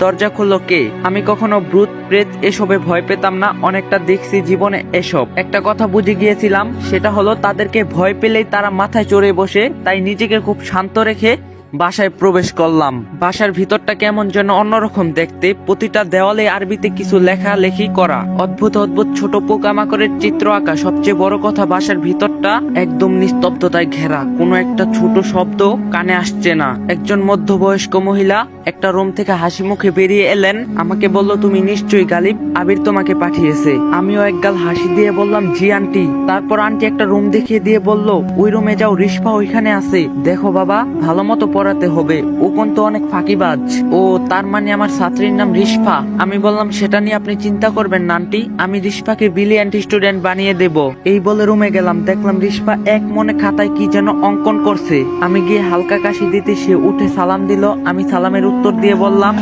দরজা খুললো কে? আমি কখনো ভূত প্রেত এসবে ভয় পেতাম না, অনেকটা দেখছি জীবনে এসব। একটা কথা বুঝে গিয়েছিলাম, সেটা হলো তাদেরকে ভয় পেলেই তারা মাথায় চড়ে বসে। তাই নিজেকে খুব শান্ত রেখে বাসায় প্রবেশ করলাম। বাসার ভিতরটা কেমন যেন অন্যরকম দেখতে, প্রতিটা দেওয়ালে আরবিতে কিছু লেখালেখি করা, অদ্ভুত অদ্ভুত ছোট পোকামাকড়ের চিত্র আঁকা। সবচেয়ে বড় কথা, বাসার ভিতরটা একদম নিস্তব্ধতায় ঘেরা, কোনো একটা ছোট শব্দ কানে আসছে না। একজন মধ্যবয়স্ক মহিলা একটা রুম থেকে হাসি মুখে বেরিয়ে এলেন, আমাকে বলল, তুমি নিশ্চয়ই গালিব, আবির তোমাকে পাঠিয়েছে। আমিও একগাল হাসি দিয়ে বললাম, জি আন্টি। তারপর আন্টি একটা রুম দেখিয়ে দিয়ে বলল, ওই রুমে যাও, রিশফা ওইখানে আছে। দেখো বাবা, ভালো মতো পড়াতে হবে, ও কিন্তু অনেক ফাঁকিবাজ। ও, তার মানে আমার ছাত্রীর নাম রিশফা? আমি বললাম, সেটা নিয়ে আপনি চিন্তা করবেন না আন্টি, আমি রিশফাকে ব্রিলিয়ান্ট স্টুডেন্ট বানিয়ে দেব। এই বলে রুমে গেলাম, দেখলাম রিশফা এক মনে খাতায় কি যেন অঙ্কন করছে। আমি গিয়ে হালকা কাশি দিতে সে উঠে সালাম দিল। আমি সালামের উত্তর দিয়ে বললাম,